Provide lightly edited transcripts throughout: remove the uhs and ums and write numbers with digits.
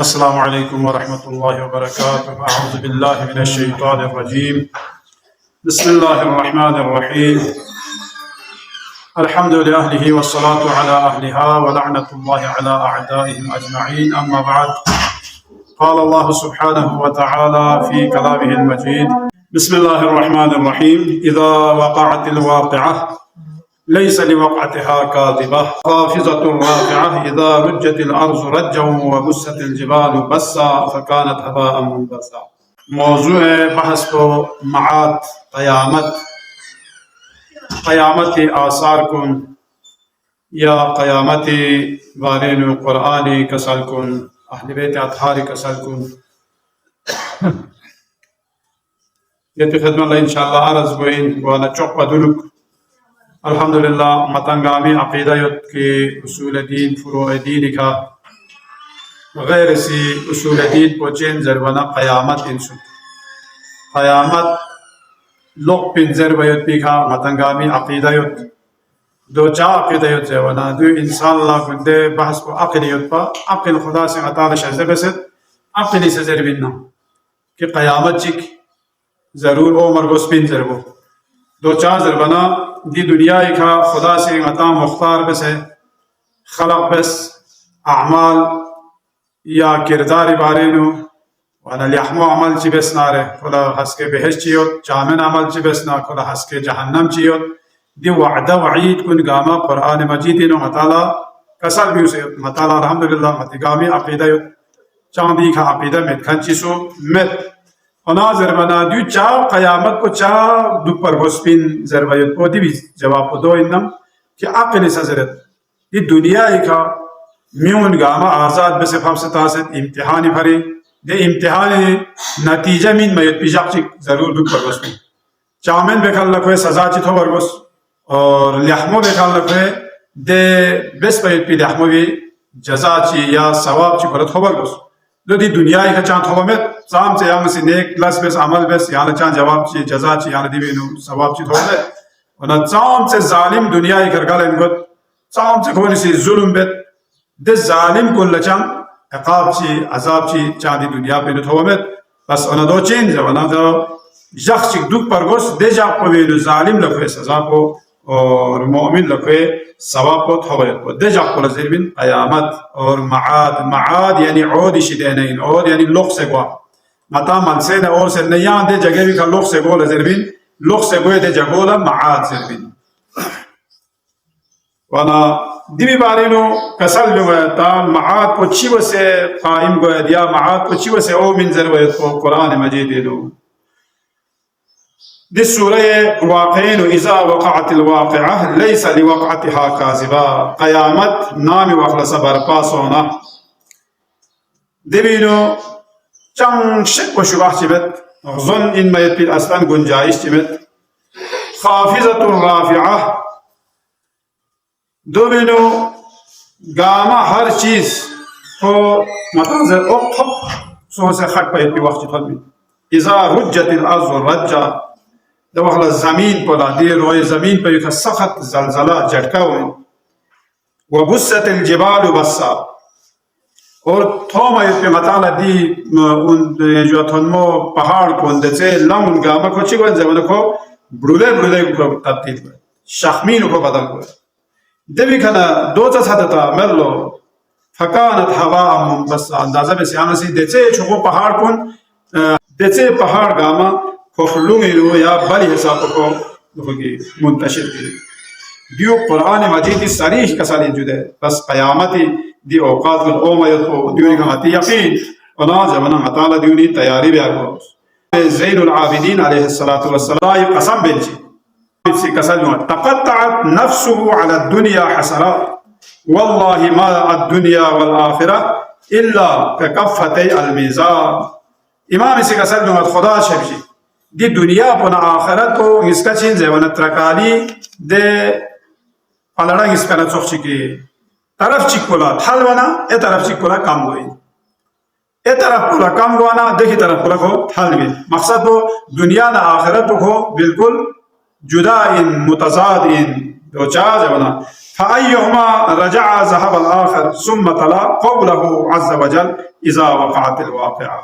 अस्सलामु अलैकुम वरहमतुल्लाहि वबरकातुहू। अऊज़ु बिल्लाहि मिनश शैतानिर रजीम। बिस्मिल्लाहिर रहमानिर रहीम। अल्हम्दु लिल्लाहि वस्सलातु अला अहलिहा व लअनतुल्लाहि अला अअदाइहिम अजमईन। अम्मा बअद। क़ाल अल्लाहु सुब्हानहु व तआला फ़ी कलामिहिल मजीद। बिस्मिल्लाहिर रहमानिर रहीम। इज़ा वक़अतिल वाक़िअह लैसा लिवक़अतिहा काज़िबह ख़ाफ़िज़तुर राफ़िअह इज़ा रुज्जतिल अर्ज़ु रज्जन व बुस्सतिल जिबालु बस्सा फ़कानत हबाअन मुनबस्सा। मौज़ूअ बहस को मआद क़यामत के आसार कुन या क़यामत वारेनु क़ुरआनी कसल कुन अहले बैत अत्हारी कसल कुन ये खिदमत इंशाअल्लाह अर्ज़ गोइन वाला चौक पदुलुक अल्हम्दुलिल्लाह मतंगामी अक़ीदत के उसूल दीन फ़ुरूअ दीन का गैर सी उसूल दीन पोचेन ज़रबना क़यामत इंसु क़यामत लोक पिन ज़रबयत पिखा मतंगामी अक़ीदत दो चा अक़ीदत ज़रबना दो इंसान ला गुंदे बहस को अक़लियत पा अक़ल खुदा से अताला शज़ बेसत अक़ली से ज़रबिना कि क़यामत चिक ज़रूर ओ मरगोस पिन ज़रबो दो चा ज़रबना दी दुनिया का खुदा से अता मुख्तार बस है खलक बस अमाल या किरदार बारे नो वाला लिहमो अमल ची बस ना रे खुदा हंस के बहस चियोत चामन अमल ची बस ना खुदा हंस के जहन्नम चियोत दी वअदा वईद कुन गामा कुरान मजीद नो मताला कसर भी उसे मताला अल्हम्दुलिल्लाह मतिगामी अक़ीदा चांदी का अक़ीदा में खंचिसो में अना ज़रबना दु चा क़यामत को चा दुपर गोस्पिन ज़रबयत को दी जवाब को दो इन्नम कि अक़ल सज़रत ये दुनिया का म्यून गामा आज़ाद बस फमसतासत इम्तिहान भरे दे इम्तिहान नतीजा मिन मयत पिजाक ज़रूर दुपर गोस्पिन चामेन बेखल लखवे सजा चिथो बरगोस और लहमो बेखल लखवे दे बेस मयत पि लहमो भी जजा ची या सवाब ची भरत हो बरगोस दो दी दुनिया का चांद हो में साम से यांग से नेक प्लस बेस अमल बेस याना चांद जवाब ची जजा ची याना दिवेनु सवाब ची थोड़े और साम से जालिम दुनिया कर गल इनको साम से कोई सी जुल्म बेत दे जालिम को लचांग अकाब ची अजाब ची चांदी दुनिया पे न थोड़े में बस उन दो चेंज है वरना तो यख चिक दुख पर गोस दे जा को वे जालिम लखवे सजा को और मोमिन लखवे सवाब को थोड़े को दे जा को लज़िरबिन क़यामत और मआद यानी औद शिदेनइन और यानी लोक से गवा मता मनसे ने और से नया दे जगह भी का लोक से गो लज़िरबिन लोक से गो दे जगोला मआद ज़िरबिन वना दिवी बारे नो कसल जो है ता मआद को चिव से कायम गो दिया मआद को चिव से ओ मिन ज़रवे को कुरान मजीद दो दिस सूरह वाक़िअन इज़ा वक़अतिल वाक़िअह लैसा लिवक़अतिहा काज़िबा क़यामत नाम वक़लसा बरपास होना दिवीनो चंग शक व शुबह चिबत ज़न इन मयत फिर असलन गुंजाइश चिबत ख़ाफ़िज़तुर राफ़िअह दिवीनो गामा हर चीज़ को मतज़र ओक़ सो से खट पे भी वक्त चिथल इज़ा रुज्जतिल अर्ज़ु रज्जा दवखला ज़मीन पला दे रोए ज़मीन पे एक सख्त ज़लज़ला झटका हुए व बुस्सतिल जिबालु बस्सा और थोमा पे मताला दी उन जो थोन्मो पहाड़ को अंदर लंग गामा को चिकन जमन को ब्रुले को तब्दील हुए शख्मीन को बदल हुए देवी खना दो चसाता मरलो फकानत हवा मुनबस्सा अंदाज़ा में सियासी देचे छोको पहाड़ कुन देचे पहाड़ गामा खोखलुंग या बल हिसाब को होगी मुंतशिर की दियो कुरान मजीद सरीह कसल जुदे बस क़यामती दी औकात को ओ मयत को दियो का मती यकीन अना जमाना हताला दियोनी तैयारी भी आगो ज़ैनुल आबिदीन अलैहिस्सलातु वस्सलाम कसम बेंची इसी कसल में तक़त्तअत नफ्सुहु अला दुनिया हसरत वल्लाहि मा अद-दुनिया वल आखिरह इल्ला ककफ़तै अल-मीज़ान इमाम इसी कसल में खुदा शबजी दी दुनिया पुना आखिरत को इसका चीज है वना त्रकाली दे पलड़ा इसका न चोख चिकी तरफ चिकोला थाल वना ए तरफ चिकोला कम हुई ए तरफ पूरा कम हुआ देखी तरफ पूरा को थाल भी मकसद तो दुनिया ना आखिरत को बिल्कुल जुदा इन मुतजाद इन दो चार जवना फअय्युहुमा रजअ ज़हब अल-आखिर सुम्मा तला क़ौलहु अज़्ज़ वजल इज़ा वक़अतिल वाक़िआ।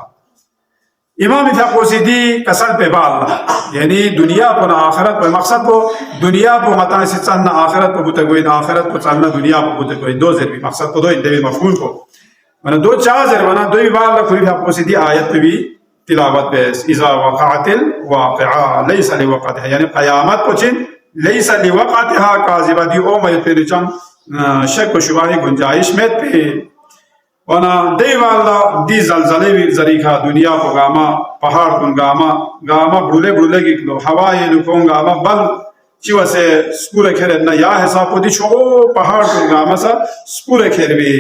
इमाम फ़क़ोसीदी कसल पे बाल यानी दुनिया पर आखिरत पर मकसद को दुनिया पर मता से चलना आखिरत पर बुते कोई आखिरत पर चलना दुनिया पर बुते कोई दो ज़रूरी मकसद को दो इंतबी मफ़हूम को मैंने दो चार ज़रूर बना दो बार खुली फ़क़ोसीदी आयत पे भी तिलावत पे इज़ा वक़अतिल वाक़िआ लैसा लिवक़अतिहा यानी क़यामत को चिन लैसा लिवक़अतिहा काज़िबा दी ओ मैं तेरे चम शक व शुबा की गुंजाइश में पे वना देवाला दी जलजले भी जरीखा दुनिया को गामा पहाड़ कुन गामा गामा बुले बुले की लो हवा ये नुकों गामा बल चिवा से स्कूल खेरे न या हिसाब को दी छो पहाड़ कुन गामा सा स्कूल खेर भी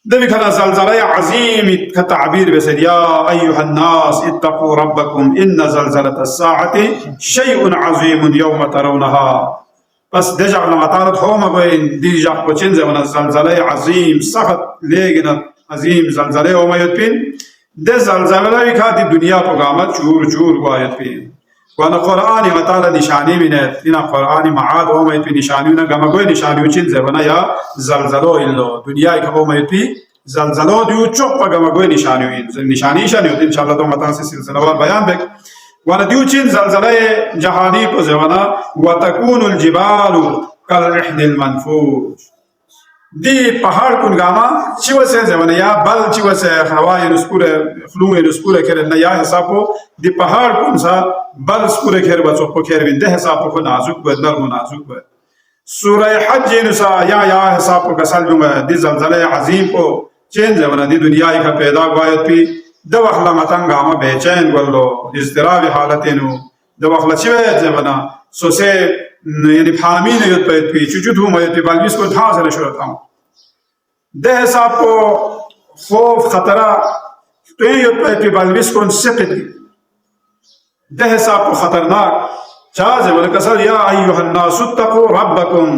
देवी खला जलजले अज़ीम का ताबीर वैसे या अय्युहन नास इत्तक़ू रब्बकुम इन्न ज़लज़लतस साअति शैउन अज़ीमुन यौम तरौनहा। बस देजा नमातारत हो मगोइन दीजा को चिंज़े वना ज़लज़ले अज़ीम सख्त लेकिन अज़ीम ज़लज़ले हो मयुत्पिन दे ज़लज़ले भी खाती दुनिया को गामत चूर चूर को आयत्पिन वना क़ुरआन मताला निशानी भी ने इना क़ुरआन माद हो मयुत्पिन निशानी ना गमगोइ निशानी चिंज़े वना या ज़लज़लो इल्लो दुनिया का हो मयुत्पि ज़लज़लो दियो चुप पर गमगोइ निशानी होती इंशाअल्लाह तो मता से सिलसिलावार बयान बेक वाला दिवचिन ज़लज़ले जहानी को ज़वाना वतकूनुल जिबालु कल-इह्निल मनफूश दी पहाड़ कुन गामा चिव से ज़वाना या बल चिव से हवा ये नुस्पुरे ख़लूं ये नुस्पुरे खेर न या हिसाबो दी पहाड़ कुन सा बल स्पुरे खेर बचो को खेर बिंदे हिसाबो को नाजुक बे नरम नाजुक बे सूरह हज नुसा या हिसाबो का सल जुमे दी ज़लज़ले अज़ीम को चेंज ज़वाना दी दुनिया का पैदा गायत भी दवखला मतंगा में बेचैन गल्लो इज़्तिराबी हालतेनु दवखला चिवे जबना सोसे यानी फामी ने युद्ध पे पी चुचुधु में युद्ध बालविस को धांस ने शुरू था देह साब को खौफ खतरा तो ये युद्ध पे बालविस को सिकत देह साब को खतरनाक चार जबल कसर या अय्युहन नास इत्तक़ू रब्बकुम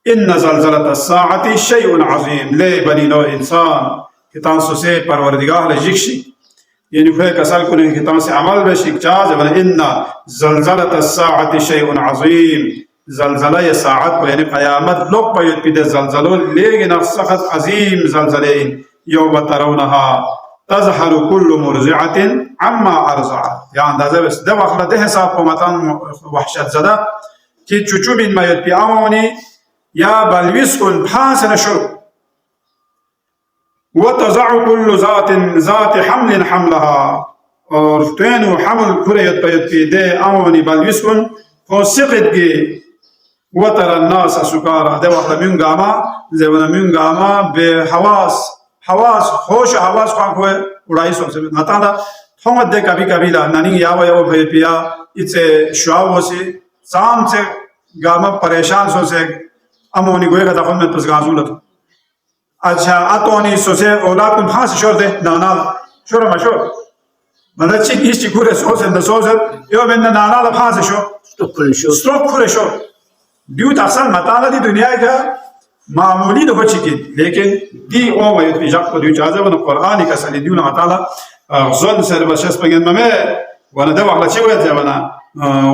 इन्न ज़लज़लतस साअति शैउन अज़ीम ले बनी नो इंसान किताब से परवरदिगार जिक्शी यानी फिर कसल को नहीं किताब से अमल में शिक्षा जब इन्ना ज़लज़लतस साअति शैउन अज़ीम ज़लज़ला ये साअत को यानी क़यामत लोग पर युद्ध पिदे ज़लज़लो लेकिन सख्त अज़ीम ज़लज़ले यौम तरौनहा तज़हरु कुल्लु मुर्ज़िअतिन अम्मा अर्ज़अत या अंदाज़ा बस दे वक़्त दे हिसाब को मतन वहशत ज़दा कि चुचु बिन में युद्ध पियामोनी या बलविस को फांस नशुर वतज़अ कुल्लु ज़ात हमलिन हमलहा और तेनु हमल खुरे युद्ध दे आमोनी बलविस्कुन को सिक़त के वतरन नास सुकारा दे वक़्त मिंगामा ज़ेवना मिंगामा बे हवास होश हवास का कोई उड़ाई सोचे नताला थोंग दे कभी कभी ला ननी यावा भय पिया इसे शुआव से शाम से गामा परेशान सोचे अमोनी गोए का दफन में तस्गाज़ुल था अच्छा आतोनी सोचे औलाद तुम फांस छोड़ दे नाना छोड़ मशोर मतलब चिक चिकुरे सोचे न सोचे यो बिन नाना ला फांस स्ट्रोक खुरे शो दियो तसल मताला दी दुनिया का मामूली दो चिकिन लेकिन दी ओ वयत बिजाक को दियो चाहे वो कुरान का सली दियो ना मताला ज़ोन सर बशस पगन में वाना दवा वाला चिवे जवना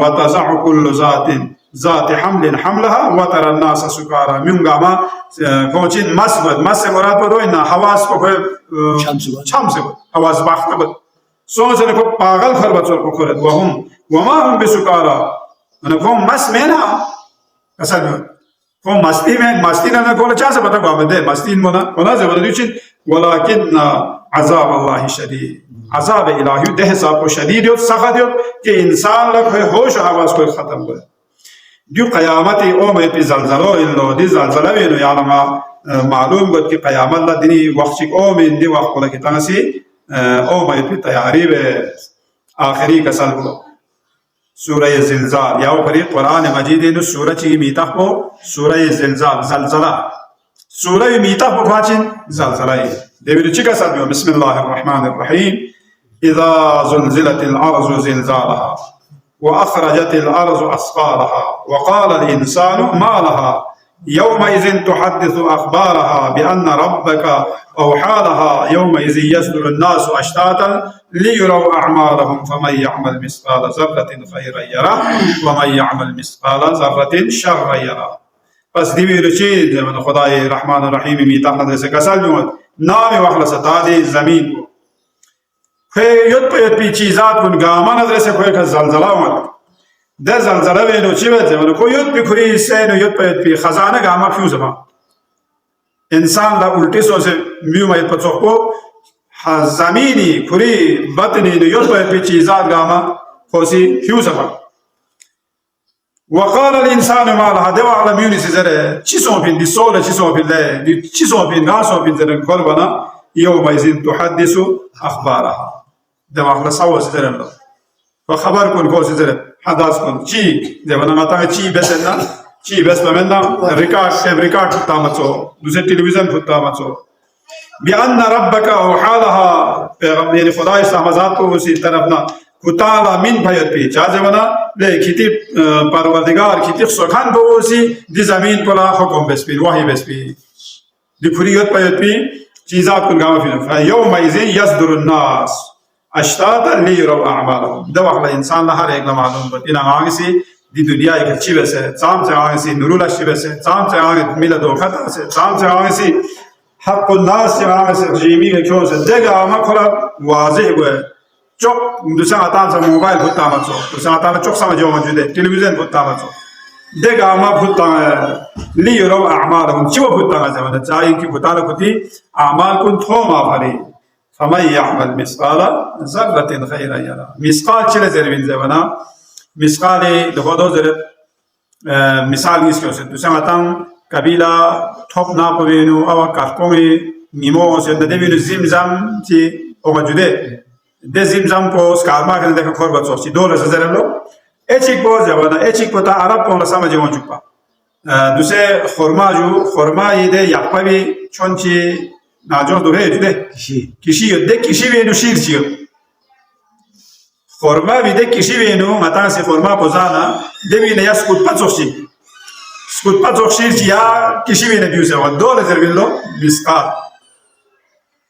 वतज़अ कुल्लु ज़ात हमलिन हमलहा वतरन नास सुकारा मिंगामा कोचिन मस से मुराद बदो इन्ना हवास को छम से हवास बाख्त बद सोच ने को पागल खर बचो को खरत वमा हम बिसुकारा ने को मस में ना असल में को मस्ती ना को चाह से पता को दे मस्ती मोना से बदो चिन वलाकिन अज़ाब अल्लाह शदीद अज़ाब इलाही दे हिसाब को शदीद यो सख्त यो कि इंसान लग होश हवास को खत्म हो दियो क़यामत ओ में पे ज़लज़लो इल्लो दी ज़लज़ला में या लमा मालूम बद कि क़यामत ला दिनी वक्त ओ में दी वक्त को लगी तंसी ओ में पे तैयारी वे आखिरी कसल को सूरह ज़िलज़ाल या परी कुरान मजीद नु सूरह ची मीता को सूरह ज़िलज़ाल ज़लज़ला सूरह मीता को वाचिन ज़लज़ला देवी चिका सद बिस्मिल्लाहिर रहमानिर रहीम इज़ा ज़ुलज़िलतिल अर्ज़ु ज़िलज़ालहा वअख़रजतिल अर्ज़ु अस्क़ालहा वक़ालल इंसानु मा लहा यौमइज़िन तुहद्दिसु अख़बारहा बिअन्न रब्बका औहा लहा यौमइज़िन यस्दुरु अन्नासु अश्तातन लियुरौ अअमालहुम फमन यअमल मिस्क़ाल ज़र्रतिन खैरन यरह वमन यअमल मिस्क़ाल ज़र्रतिन शर्रन यरह। बस दिवी रुचीद जब खुदाए रहमान रहीम मी ताहद से कसल जुमत नाम वखलस तादी जमीन को खे युत पे चीज़ात कुन गामा नजर से कोई का ज़लज़ला मत ده زلزله وینو چی بده ولو کو یوت پی خوری سینو یوت پی خزانه گاما فیوز ما انسان لا الٹی سو سے میو مایت پچوکو زمینی خوری بطنی نو یوت پی چیزات گاما خوسی فیوز ما وقال الانسان ما لها دوا على میونی سزره چی سو پین دی سول چی سو پین له دی چی سو پین نا سو پین زره قربنا یومئذ تحدث اخبارها دوا على سو سزره وخبر کن کو سزره حداث کن چی دیوانه ماتا چی بسنا چی بس بمنا ریکارد فتا مچو دوسرے ٹیلیویژن فتا مچو بیان ربک او حالها پیغمبر یعنی خدای سمازات کو اسی طرف نا کتالا من بھیت پی چا دیوانه لے کیتی پروردگار کیتی سخن کو اسی دی زمین پر حکم بس پی وحی بس پی دی فریت بھیت پی چیزات کن گاما فی یومئذ یصدر الناس اشتاتا لیروا اعمالهم دو وقت انسان له هر ایک معلوم بود این آنگسی دی دنیا یک چی بسه چام چه آنگسی نورولش چی بسه چام چه آنگ میلاد و خطا سه چام چه آنگسی حق الناس چه آنگسی جیمی که کیو سه دیگه آما کلا واضح بود چوک دوسرا آتام سه موبایل بودتا مچو دوسرا آتام چوک سمجھو موجوده تلویزیون بودتا مچو دیگه آما بودتا لیروا اعمالهم چی بودتا زمان چایی کی بودتا لکتی اعمال کن توم آفری فمن يعمل مثقال ذرة خيرا يرى مثقال چه زربین زبانا مثقال دخودو زرب مثال نیست که دوسرا ماتم قبیله توپ ناپوینو او کارکومی نیمو سے ندیوینو زمزم چی اومجوده ده زمزم کو سکارما کنه ده کار بچو چی دور زرب لو اچیک پو زبانا اچیک پو تا عرب پو نسامه جوان چوپا دوسرا خورما جو خورما یده یقپاوی چون چی ناجون دوره جده کشی ده کشی وینو شیر چیو خورما ویده کشی وینو متان سی خورما پوزانا ده وینه یا سکوت پا زوخشیر چی یا کشی وینه بیوزه و دول زربین لو مسقال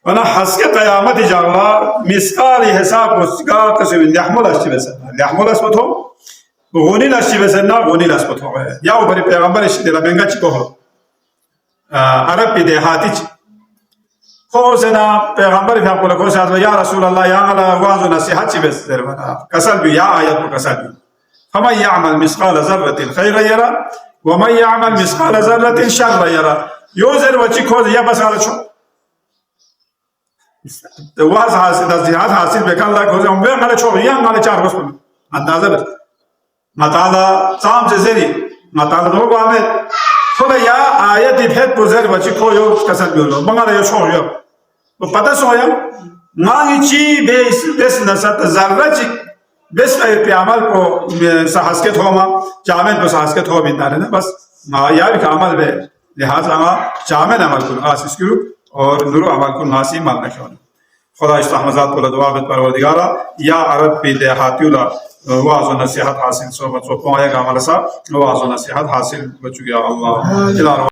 ونا حسک قیامت جاغلا مسقالی حساب کسگار کسوین لیحمولش چی بسن لیحمولش بطو غنیلش چی بسن نا غنیلش بطو یا او بری پیغمبرش دیلا بینگا چی کهو عرب پی دیهاتی چی خوزنا پیغمبر فی حقول خوش آدم یا رسول الله یا علا واضح نصیحت چی بس درمانا کسل بی یا آیت کو کسل بی فمن یعمل مثقال ذرة خیر یرا ومن یعمل مثقال ذرة شر یرا یوزر وچی خوز یا بس آلا چو واضح حاصل نصیحت حاصل بکن لگ خوز ام بیر مالا چو یا مالا چار بس کنم اندازه بس مطالعه سام سے زری مطالعه دو گوامد تو یا آیتی پھت بزر وچی کھو یو کسل بیولو منگا یو چو یو تو پتہ سویا مانگی چی بس نسات ذرہ چی بس پی عمل کو سحسکت ہوما چامن کو سحسکت ہو بیندارے نا بس یا بھی عمل بے لہذا چامن عمل کن آسیس کرو اور نورو عمل کن ناسی مال نکھونا خدا اشتحمزات کو لدوابت پروردگارا یا عرب پی دیہاتیولا واضح و نصیحت حاصل صحبت صحبت آیا گا عمل سا واضح و نصیحت حاصل بچو گیا اللہ